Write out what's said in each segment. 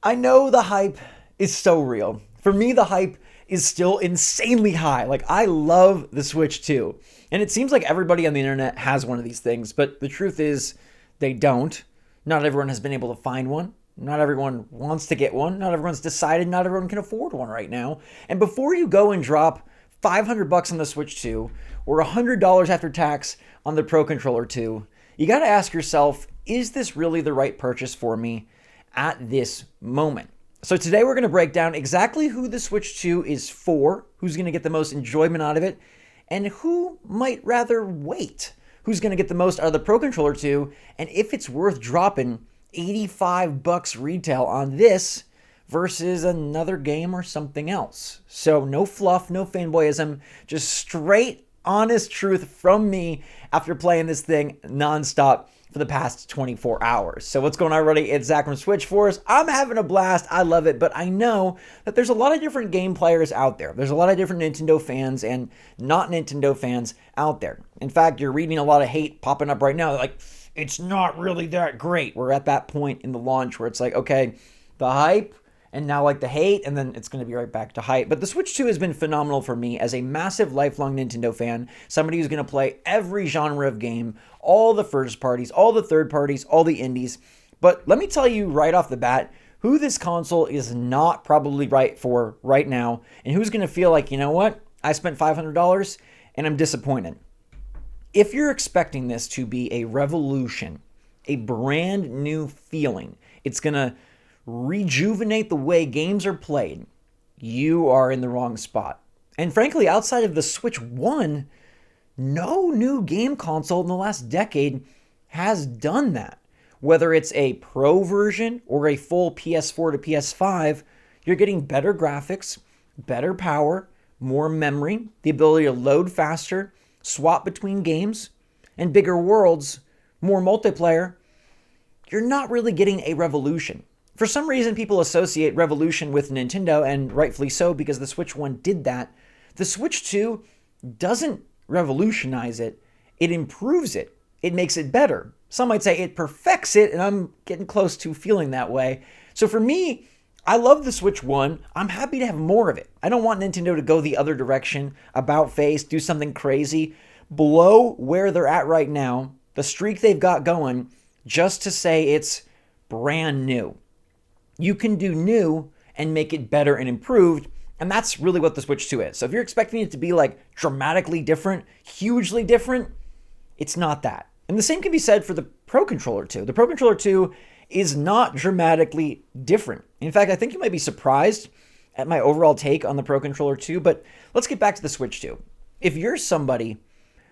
I know the hype is so real. For me, the hype is still insanely high. Like, I love the Switch 2. And it seems like everybody on the internet has one of these things, but the truth is they don't. Not everyone has been able to find one. Not everyone wants to get one. Not everyone's decided. Not everyone can afford one right now. And before you go and drop $500 on the Switch 2 or $100 after tax on the Pro Controller 2, you got to ask yourself, is this really the right purchase for me at this moment? So today we're going to break down exactly who the Switch 2 is for, who's going to get the most enjoyment out of it, and who might rather wait, who's going to get the most out of the Pro Controller 2, and if it's worth dropping $85 retail on this versus another game or something else. So no fluff, no fanboyism, just straight honest truth from me after playing this thing nonstop for the past 24 hours. So what's going on, everybody? It's Zach from Switch Force. I'm having a blast. I love it, but I know that there's a lot of different game players out there. There's a lot of different Nintendo fans and not Nintendo fans out there. In fact, you're reading a lot of hate popping up right now. They're like, it's not really that great. We're at that point in the launch where it's like, okay, the hype and now like the hate, and then it's going to be right back to hype. But the Switch 2 has been phenomenal for me as a massive lifelong Nintendo fan, somebody who's going to play every genre of game, all the first parties, all the third parties, all the indies. But let me tell you right off the bat who this console is not probably right for right now, and who's going to feel like, you know what, I spent $500 and I'm disappointed. If you're expecting this to be a revolution, a brand new feeling, it's going to rejuvenate the way games are played, you are in the wrong spot. And frankly, outside of the Switch 1, no new game console in the last decade has done that. Whether it's a Pro version or a full PS4 to PS5, you're getting better graphics, better power, more memory, the ability to load faster, swap between games, and bigger worlds, more multiplayer. You're not really getting a revolution. For some reason, people associate revolution with Nintendo, and rightfully so, because the Switch 1 did that. The Switch 2 doesn't revolutionize it, it improves it. It makes it better. Some might say it perfects it, and I'm getting close to feeling that way. So for me, I love the Switch 1. I'm happy to have more of it. I don't want Nintendo to go the other direction, about face, do something crazy, blow where they're at right now, the streak they've got going, just to say it's brand new. You can do new and make it better and improved, and that's really what the Switch 2 is. So if you're expecting it to be like dramatically different, hugely different, it's not that. And the same can be said for the Pro Controller 2. The Pro Controller 2 is not dramatically different. In fact, I think you might be surprised at my overall take on the Pro Controller 2, but let's get back to the Switch 2. If you're somebody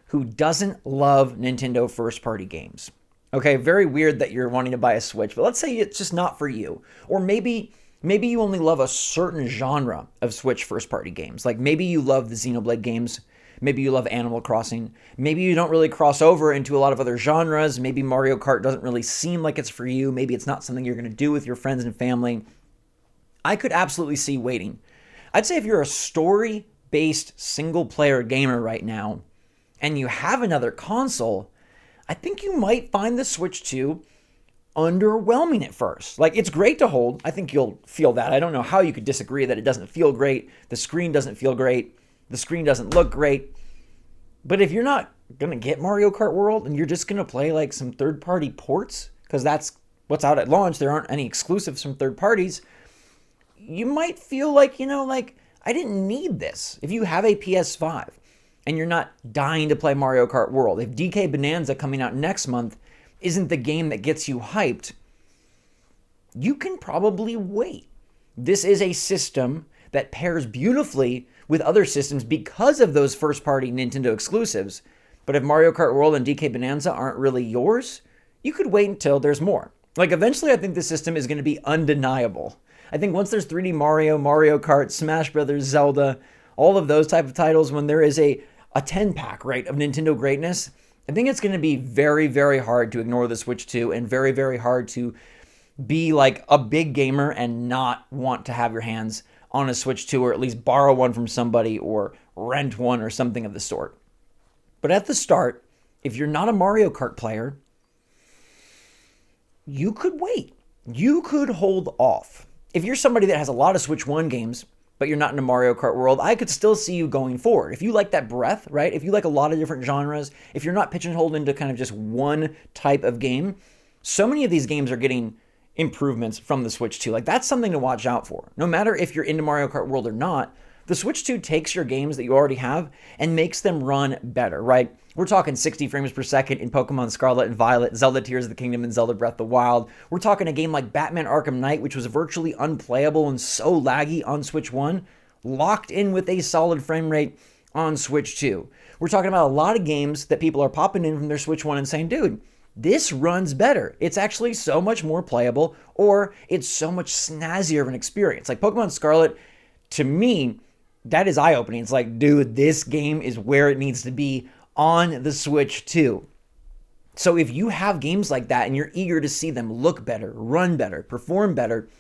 who doesn't love Nintendo first-party games, okay, very weird that you're wanting to buy a Switch, but let's say it's just not for you. Or maybe you only love a certain genre of Switch first-party games. Like maybe you love the Xenoblade games. Maybe you love Animal Crossing. Maybe you don't really cross over into a lot of other genres. Maybe Mario Kart doesn't really seem like it's for you. Maybe it's not something you're going to do with your friends and family. I could absolutely see waiting. I'd say if you're a story-based single-player gamer right now and you have another console, I think you might find the Switch 2 underwhelming at first. Like, it's great to hold. I think you'll feel that. I don't know how you could disagree that it doesn't feel great. The screen doesn't feel great. The screen doesn't look great. But if you're not going to get Mario Kart World and you're just going to play like some third-party ports, because that's what's out at launch, there aren't any exclusives from third parties, you might feel like, like, I didn't need this. If you have a PS5 and you're not dying to play Mario Kart World, if DK Bonanza coming out next month isn't the game that gets you hyped, you can probably wait. This is a system that pairs beautifully with other systems because of those first-party Nintendo exclusives. But if Mario Kart World and DK Bonanza aren't really yours, you could wait until there's more. Like, eventually, I think the system is going to be undeniable. I think once there's 3D Mario, Mario Kart, Smash Brothers, Zelda, all of those type of titles, when there is a 10-pack, right, of Nintendo greatness, I think it's going to be very, very hard to ignore the Switch 2 and very, very hard to be like a big gamer and not want to have your hands on a Switch 2 or at least borrow one from somebody or rent one or something of the sort. But at the start, if you're not a Mario Kart player, you could wait. You could hold off. if you're somebody that has a lot of Switch 1 games, but you're not in a Mario Kart world, I could still see you going forward. If you like that breadth, right? If you like a lot of different genres, if you're not pigeonholed into kind of just one type of game, so many of these games are getting improvements from the Switch 2. Like, that's something to watch out for. No matter if you're into Mario Kart world or not, the Switch 2 takes your games that you already have and makes them run better, right? We're talking 60 frames per second in Pokemon Scarlet and Violet, Zelda Tears of the Kingdom, and Zelda Breath of the Wild. We're talking a game like Batman Arkham Knight, which was virtually unplayable and so laggy on Switch 1, locked in with a solid frame rate on Switch 2. We're talking about a lot of games that people are popping in from their Switch 1 and saying, dude, this runs better. It's actually so much more playable, or it's so much snazzier of an experience. Like Pokemon Scarlet, to me, that is eye-opening. It's like, dude, this game is where it needs to be on the Switch 2. So if you have games like that and you're eager to see them look better, run better, perform better,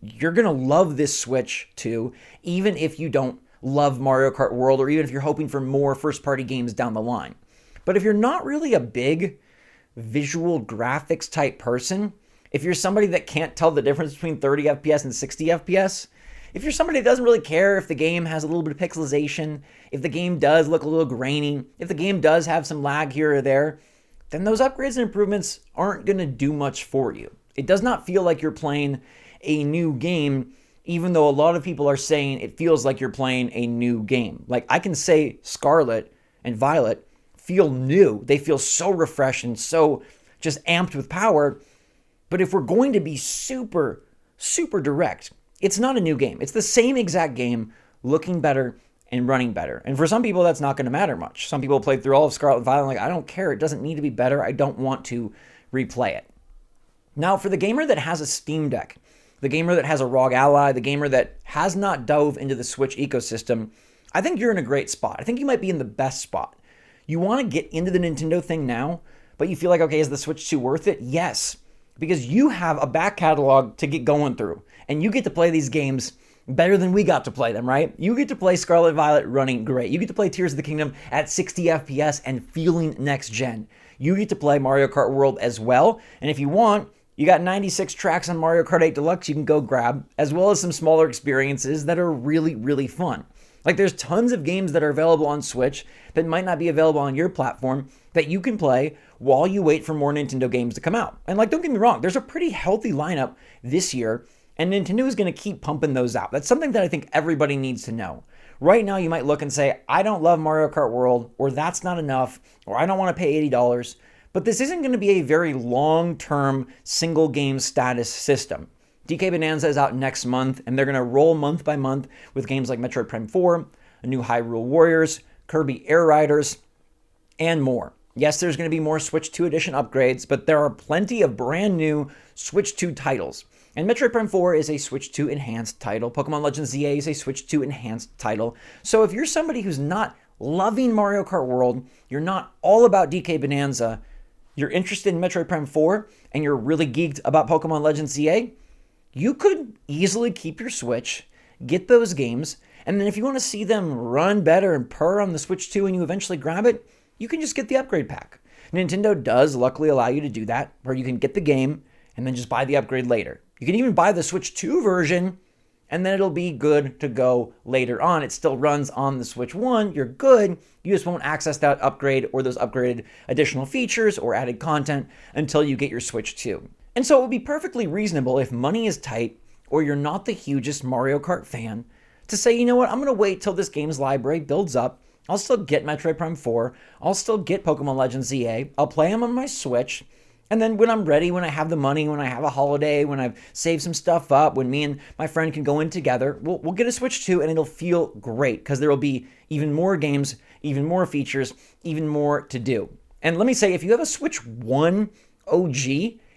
you're going to love this Switch 2, even if you don't love Mario Kart World, or even if you're hoping for more first-party games down the line. But if you're not really a big visual graphics type person, if you're somebody that can't tell the difference between 30 FPS and 60 FPS, if you're somebody that doesn't really care if the game has a little bit of pixelization, if the game does look a little grainy, if the game does have some lag here or there, then those upgrades and improvements aren't going to do much for you. It does not feel like you're playing a new game, even though a lot of people are saying it feels like you're playing a new game. Like, I can say Scarlet and Violet feel new. They feel so refreshed and so just amped with power. But if we're going to be super, super direct, it's not a new game. It's the same exact game, looking better and running better. And for some people, that's not going to matter much. Some people played through all of Scarlet and Violet and like, I don't care. It doesn't need to be better. I don't want to replay it. Now, for the gamer that has a Steam Deck, the gamer that has a ROG Ally, the gamer that has not dove into the Switch ecosystem, I think you're in a great spot. I think you might be in the best spot. You want to get into the Nintendo thing now, but you feel like, okay, is the Switch 2 worth it? Yes, because you have a back catalog to get going through, and you get to play these games better than we got to play them, right? You get to play Scarlet Violet running great. You get to play Tears of the Kingdom at 60 FPS and feeling next gen. You get to play Mario Kart World as well, and if you want, you got 96 tracks on Mario Kart 8 Deluxe you can go grab, as well as some smaller experiences that are really, really fun. Like, there's tons of games that are available on Switch that might not be available on your platform that you can play while you wait for more Nintendo games to come out. And like, don't get me wrong, there's a pretty healthy lineup this year, and Nintendo is going to keep pumping those out. That's something that I think everybody needs to know. Right now, you might look and say, I don't love Mario Kart World, or that's not enough, or I don't want to pay $80. But this isn't going to be a very long-term single game status system. DK Bonanza is out next month, and they're going to roll month by month with games like Metroid Prime 4, a new Hyrule Warriors, Kirby Air Riders, and more. Yes, there's going to be more Switch 2 Edition upgrades, but there are plenty of brand new Switch 2 titles. And Metroid Prime 4 is a Switch 2 Enhanced title. Pokemon Legends ZA is a Switch 2 Enhanced title. So if you're somebody who's not loving Mario Kart World, you're not all about DK Bonanza, you're interested in Metroid Prime 4, and you're really geeked about Pokemon Legends ZA, you could easily keep your Switch, get those games, and then if you want to see them run better and purr on the Switch 2 and you eventually grab it, you can just get the upgrade pack. Nintendo does luckily allow you to do that, where you can get the game and then just buy the upgrade later. You can even buy the Switch 2 version, and then it'll be good to go later on. It still runs on the Switch 1. You're good. You just won't access that upgrade or those upgraded additional features or added content until you get your Switch 2. And so it would be perfectly reasonable if money is tight or you're not the hugest Mario Kart fan to say, you know what, I'm going to wait till this game's library builds up. I'll still get Metroid Prime 4. I'll still get Pokemon Legends ZA. I'll play them on my Switch. And then when I'm ready, when I have the money, when I have a holiday, when I've saved some stuff up, when me and my friend can go in together, we'll get a Switch 2 and it'll feel great because there will be even more games, even more features, even more to do. And let me say, if you have a Switch 1 OG,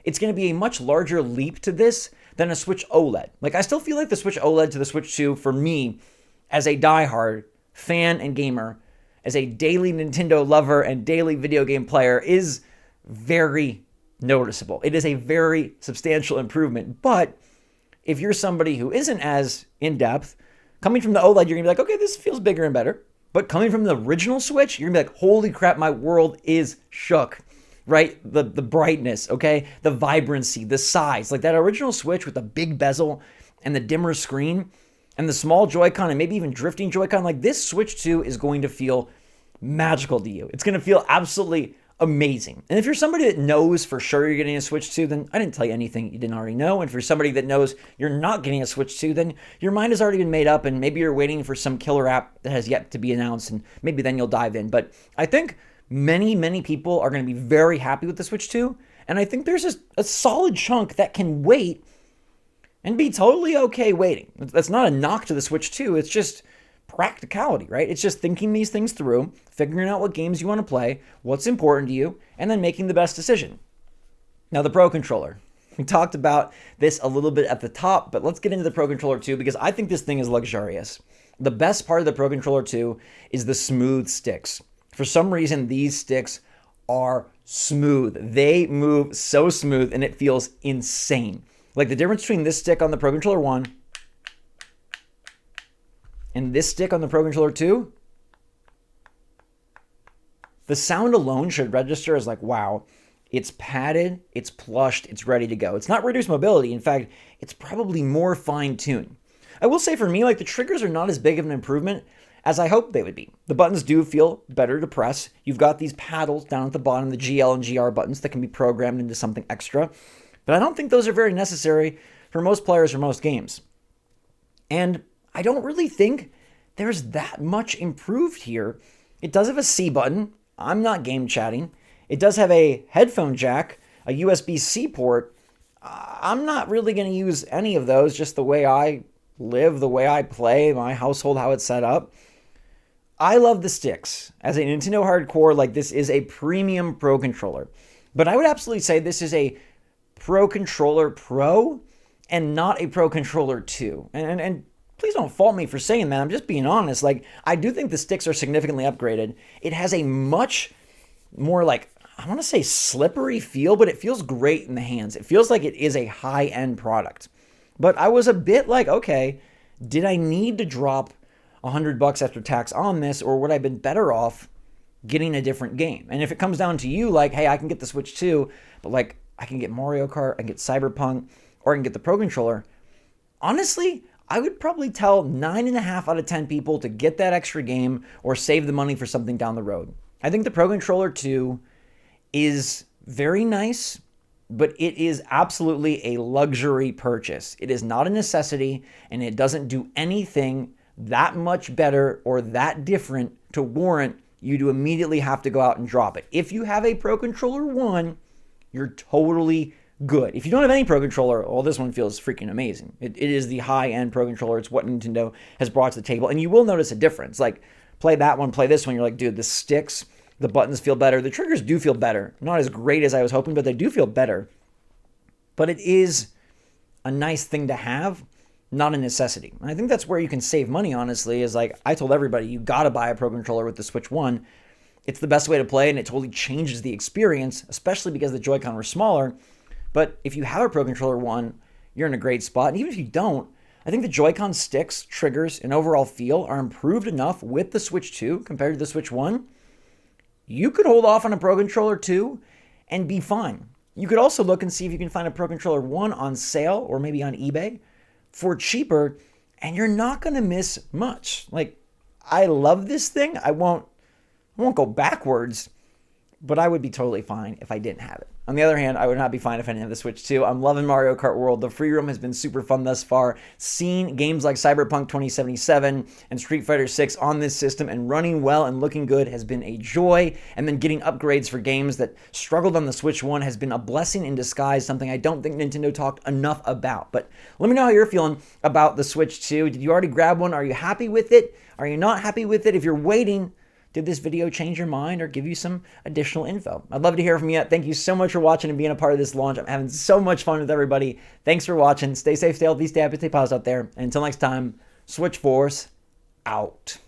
it's going to be a much larger leap to this than a Switch OLED. Like, I still feel like the Switch OLED to the Switch 2, for me, as a diehard fan and gamer, as a daily Nintendo lover and daily video game player, is very noticeable. It is a very substantial improvement. But if you're somebody who isn't as in-depth, coming from the OLED, you're going to be like, okay, this feels bigger and better. But coming from the original Switch, you're going to be like, holy crap, my world is shook. Right? The brightness, okay? The vibrancy, the size. Like that original Switch with the big bezel and the dimmer screen and the small Joy-Con and maybe even drifting Joy-Con, like this Switch 2 is going to feel magical to you. It's going to feel absolutely amazing. And if you're somebody that knows for sure you're getting a Switch 2, then I didn't tell you anything you didn't already know. And for somebody that knows you're not getting a Switch 2, then your mind has already been made up and maybe you're waiting for some killer app that has yet to be announced and maybe then you'll dive in. But I think many people are going to be very happy with the Switch 2. And I think there's a solid chunk that can wait and be totally okay waiting. That's not a knock to the Switch 2. It's just practicality, right? It's just thinking these things through, figuring out what games you want to play, what's important to you, and then making the best decision. Now, the Pro Controller. We talked about this a little bit at the top, but let's get into the Pro Controller 2 because I think this thing is luxurious. The best part of the Pro Controller 2 is the smooth sticks. For some reason, these sticks are smooth. They move so smooth and it feels insane. Like the difference between this stick on the Pro Controller 1 and this stick on the Pro Controller 2, the sound alone should register as like, wow, it's padded, it's plushed, it's ready to go. It's not reduced mobility. In fact, it's probably more fine-tuned. I will say for me, like the triggers are not as big of an improvement as I hoped they would be. The buttons do feel better to press. You've got these paddles down at the bottom, the GL and GR buttons that can be programmed into something extra. But I don't think those are very necessary for most players or most games. And I don't really think there's that much improved here. It does have a C button. I'm not game chatting. It does have a headphone jack, a USB-C port. I'm not really going to use any of those, just the way I live, the way I play, my household, how it's set up. I love the sticks. As a Nintendo hardcore, like this is a premium Pro Controller. But I would absolutely say this is a Pro Controller Pro and not a Pro Controller 2. And please don't fault me for saying that. I'm just being honest. Like, I do think the sticks are significantly upgraded. It has a much more like, I want to say slippery feel, but it feels great in the hands. It feels like it is a high-end product. But I was a bit like, okay, did I need to drop $100 after tax on this, or would I have been better off getting a different game? And if it comes down to you, like, hey, I can get the Switch 2, but like, I can get Mario Kart, I can get Cyberpunk, or I can get the Pro Controller. Honestly, I would probably tell 9.5 out of 10 people to get that extra game or save the money for something down the road. I think the Pro Controller 2 is very nice, but it is absolutely a luxury purchase. It is not a necessity, and it doesn't do anything that much better or that different to warrant you to immediately have to go out and drop it. If you have a Pro Controller 1, you're totally good. If you don't have any Pro Controller, well, this one feels freaking amazing. It is the high-end Pro Controller. It's what Nintendo has brought to the table. And you will notice a difference. Like, play that one, play this one. You're like, dude, the sticks, the buttons feel better. The triggers do feel better. Not as great as I was hoping, but they do feel better. But it is a nice thing to have, not a necessity. And I think that's where you can save money, honestly, is like, I told everybody, you got to buy a Pro Controller with the Switch 1. It's the best way to play, and it totally changes the experience, especially because the Joy-Con were smaller. But if you have a Pro Controller 1, you're in a great spot. And even if you don't, I think the Joy-Con sticks, triggers, and overall feel are improved enough with the Switch 2 compared to the Switch 1. You could hold off on a Pro Controller 2 and be fine. You could also look and see if you can find a Pro Controller 1 on sale or maybe on eBay for cheaper, and you're not going to miss much. Like, I love this thing. I won't go backwards, but I would be totally fine if I didn't have it. On the other hand, I would not be fine if I didn't have the Switch 2. I'm loving Mario Kart World. The free roam has been super fun thus far. Seeing games like Cyberpunk 2077 and Street Fighter 6 on this system and running well and looking good has been a joy. And then getting upgrades for games that struggled on the Switch 1 has been a blessing in disguise, something I don't think Nintendo talked enough about. But let me know how you're feeling about the Switch 2. Did you already grab one? Are you happy with it? Are you not happy with it? If you're waiting, did this video change your mind or give you some additional info? I'd love to hear from you. Thank you so much for watching and being a part of this launch. I'm having so much fun with everybody. Thanks for watching. Stay safe, stay healthy, stay happy, stay positive out there. And until next time, Switch Force out.